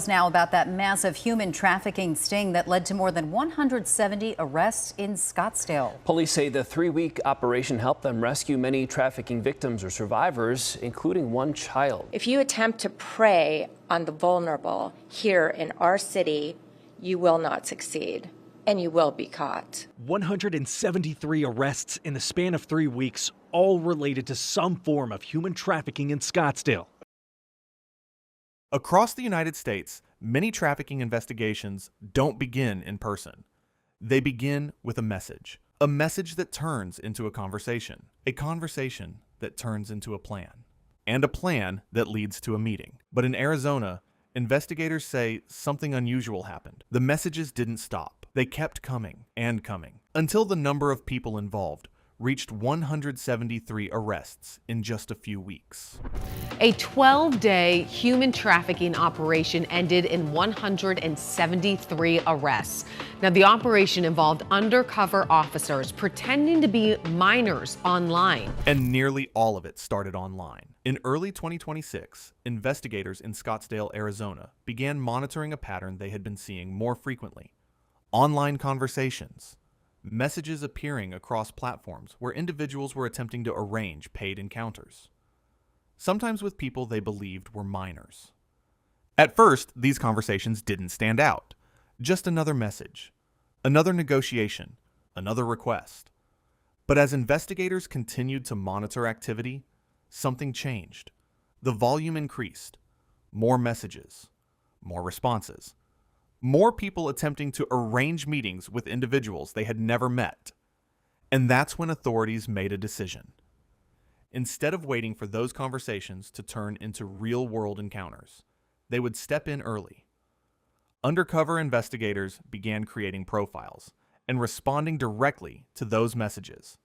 Now about that massive human trafficking sting that led to more than 170 arrests in Scottsdale. Police say the 3-week operation helped them rescue many trafficking victims or survivors, including one child. If you attempt to prey on the vulnerable here in our city, you will not succeed, and you will be caught. 173 arrests in the span of 3 weeks, all related to some form of human trafficking in Scottsdale. Across the United States, many trafficking investigations don't begin in person. They begin with a message that turns into a conversation that turns into a plan, and a plan that leads to a meeting. But in Arizona, investigators say something unusual happened. The messages didn't stop. They kept coming and coming, until the number of people involved reached 173 arrests in just a few weeks. A 12-day human trafficking operation ended in 173 arrests. Now, the operation involved undercover officers pretending to be minors online. And nearly all of it started online. In early 2026, investigators in Scottsdale, Arizona, began monitoring a pattern they had been seeing more frequently: online conversations. Messages appearing across platforms where individuals were attempting to arrange paid encounters, sometimes with people they believed were minors. At first, these conversations didn't stand out. Just another message, another negotiation, another request. But as investigators continued to monitor activity, something changed. The volume increased. More messages, more responses. More people attempting to arrange meetings with individuals they had never met. And that's when authorities made a decision. Instead of waiting for those conversations to turn into real-world encounters, they would step in early. Undercover investigators began creating profiles and responding directly to those messages,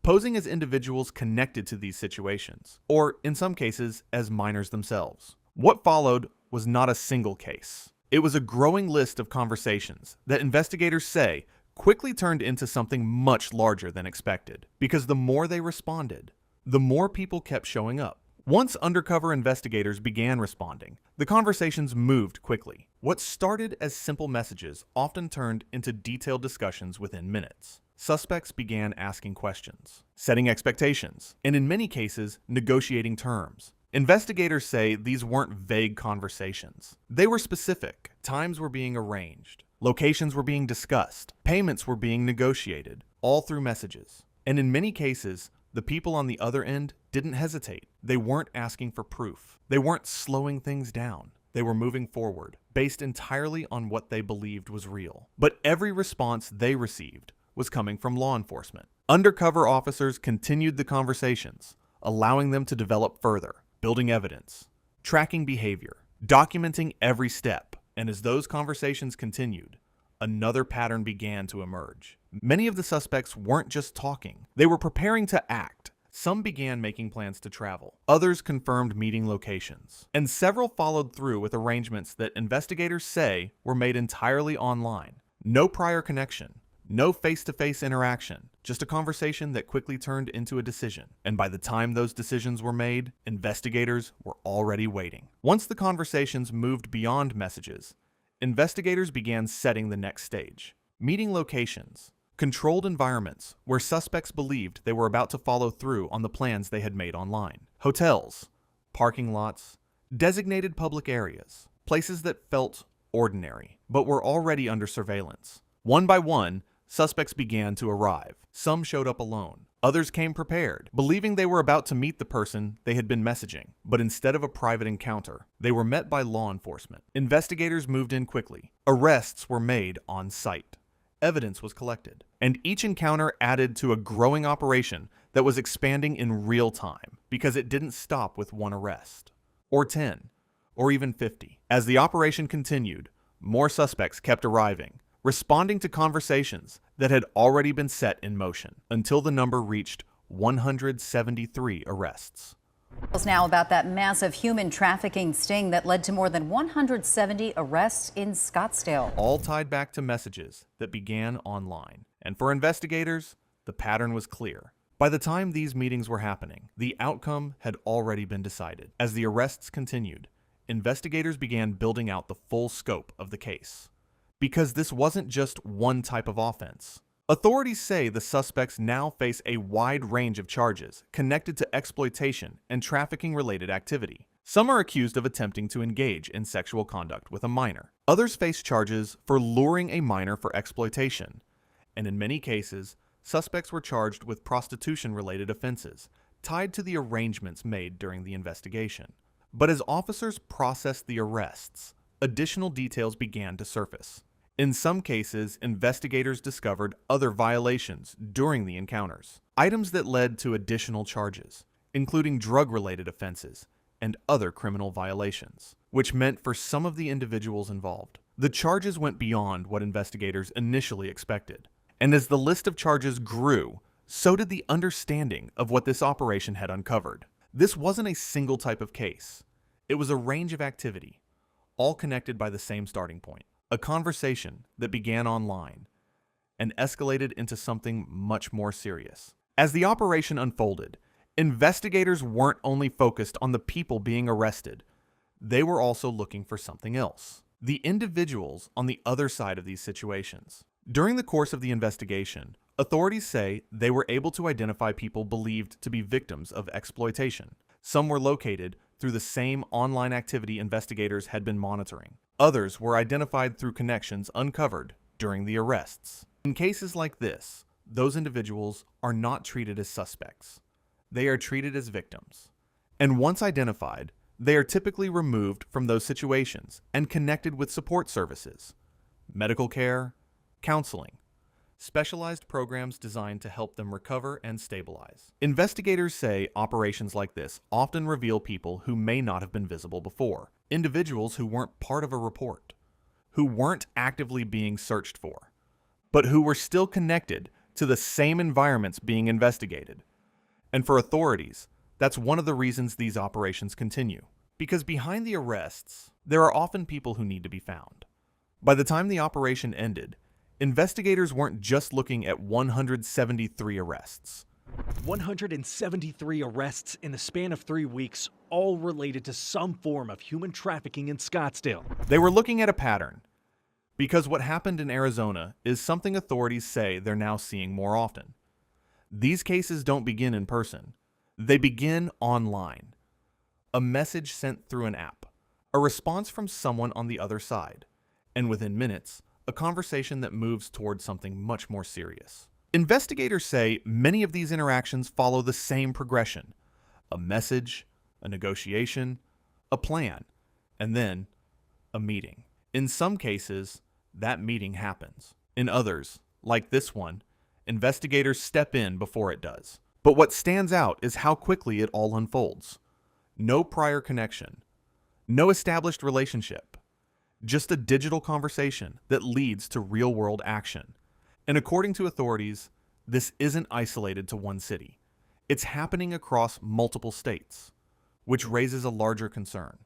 posing as individuals connected to these situations, or in some cases, as minors themselves. What followed was not a single case. It was a growing list of conversations that investigators say quickly turned into something much larger than expected, because the more they responded, the more people kept showing up. Once undercover investigators began responding, the conversations moved quickly. What started as simple messages often turned into detailed discussions within minutes. Suspects began asking questions, setting expectations, and in many cases, negotiating terms. Investigators say these weren't vague conversations. They were specific. Times were being arranged. Locations were being discussed. Payments were being negotiated, all through messages. And in many cases, the people on the other end didn't hesitate. They weren't asking for proof. They weren't slowing things down. They were moving forward, based entirely on what they believed was real. But every response they received was coming from law enforcement. Undercover officers continued the conversations, allowing them to develop further, building evidence, tracking behavior, documenting every step. And as those conversations continued, another pattern began to emerge. Many of the suspects weren't just talking. They were preparing to act. Some began making plans to travel. Others confirmed meeting locations. And several followed through with arrangements that investigators say were made entirely online. No prior connection. No face-to-face interaction, just a conversation that quickly turned into a decision. And by the time those decisions were made, investigators were already waiting. Once the conversations moved beyond messages, investigators began setting the next stage. Meeting locations, controlled environments where suspects believed they were about to follow through on the plans they had made online. Hotels, parking lots, designated public areas, places that felt ordinary, but were already under surveillance. One by one, suspects began to arrive. Some showed up alone. Others came prepared, believing they were about to meet the person they had been messaging. But instead of a private encounter, they were met by law enforcement. Investigators moved in quickly. Arrests were made on site. Evidence was collected. And each encounter added to a growing operation that was expanding in real time, because it didn't stop with one arrest, or 10, or even 50. As the operation continued, more suspects kept arriving, responding to conversations that had already been set in motion, until the number reached 173 arrests. Now about that massive human trafficking sting that led to more than 170 arrests in Scottsdale. All tied back to messages that began online. And for investigators, the pattern was clear. By the time these meetings were happening, the outcome had already been decided. As the arrests continued, investigators began building out the full scope of the case. Because this wasn't just one type of offense. Authorities say the suspects now face a wide range of charges connected to exploitation and trafficking-related activity. Some are accused of attempting to engage in sexual conduct with a minor. Others face charges for luring a minor for exploitation. And in many cases, suspects were charged with prostitution-related offenses tied to the arrangements made during the investigation. But as officers processed the arrests, additional details began to surface. In some cases, investigators discovered other violations during the encounters, items that led to additional charges, including drug-related offenses and other criminal violations, which meant for some of the individuals involved, the charges went beyond what investigators initially expected. And as the list of charges grew, so did the understanding of what this operation had uncovered. This wasn't a single type of case. It was a range of activity, all connected by the same starting point. A conversation that began online and escalated into something much more serious. As the operation unfolded, investigators weren't only focused on the people being arrested, they were also looking for something else. The individuals on the other side of these situations. During the course of the investigation, authorities say they were able to identify people believed to be victims of exploitation. Some were located through the same online activity investigators had been monitoring. Others were identified through connections uncovered during the arrests. In cases like this, those individuals are not treated as suspects. They are treated as victims. And once identified, they are typically removed from those situations and connected with support services, medical care, counseling, specialized programs designed to help them recover and stabilize. Investigators say operations like this often reveal people who may not have been visible before, individuals who weren't part of a report, who weren't actively being searched for, but who were still connected to the same environments being investigated. And for authorities, that's one of the reasons these operations continue. Because behind the arrests, there are often people who need to be found. By the time the operation ended, investigators weren't just looking at 173 arrests. 173 arrests in the span of 3 weeks, all related to some form of human trafficking in Scottsdale. They were looking at a pattern, because what happened in Arizona is something authorities say they're now seeing more often. These cases don't begin in person. They begin online. A message sent through an app, a response from someone on the other side, and within minutes, a conversation that moves towards something much more serious. Investigators say many of these interactions follow the same progression: a message, a negotiation, a plan, and then a meeting. In some cases, that meeting happens. In others, like this one, investigators step in before it does. But what stands out is how quickly it all unfolds. No prior connection, no established relationship, just a digital conversation that leads to real-world action. And according to authorities, this isn't isolated to one city. It's happening across multiple states, which raises a larger concern.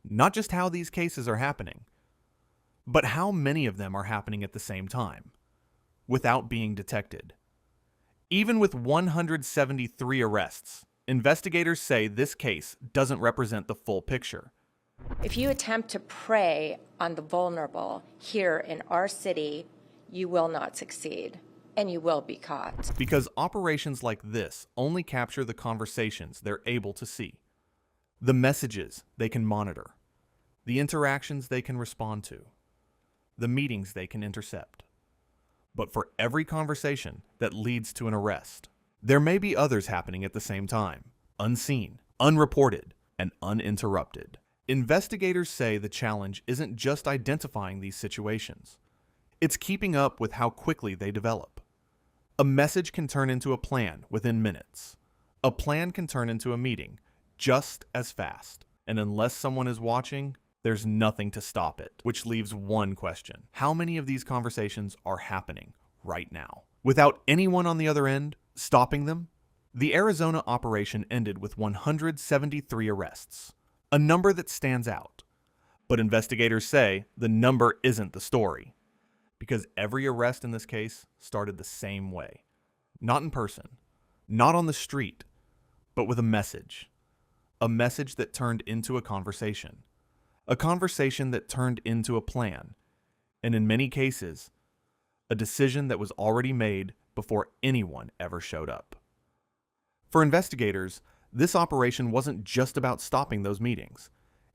Not just how these cases are happening, but how many of them are happening at the same time, without being detected. Even with 173 arrests, investigators say this case doesn't represent the full picture. If you attempt to prey on the vulnerable here in our city, you will not succeed, and you will be caught. Because operations like this only capture the conversations they're able to see, the messages they can monitor, the interactions they can respond to, the meetings they can intercept. But for every conversation that leads to an arrest, there may be others happening at the same time, unseen, unreported, and uninterrupted. Investigators say the challenge isn't just identifying these situations. It's keeping up with how quickly they develop. A message can turn into a plan within minutes. A plan can turn into a meeting just as fast. And unless someone is watching, there's nothing to stop it. Which leaves one question: how many of these conversations are happening right now, without anyone on the other end stopping them? The Arizona operation ended with 173 arrests, a number that stands out. But investigators say the number isn't the story, because every arrest in this case started the same way. Not in person, not on the street, but with a message. A message that turned into a conversation. A conversation that turned into a plan, and in many cases, a decision that was already made before anyone ever showed up. For investigators, this operation wasn't just about stopping those meetings.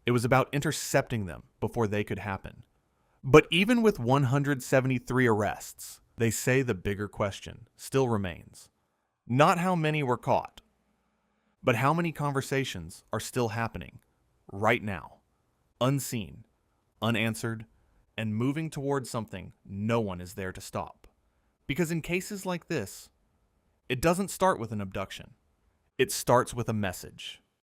It was about intercepting them before they could happen. But even with 173 arrests, they say the bigger question still remains. Not how many were caught, but how many conversations are still happening right now, unseen, unanswered, and moving towards something no one is there to stop. Because in cases like this, it doesn't start with an abduction. It starts with a message.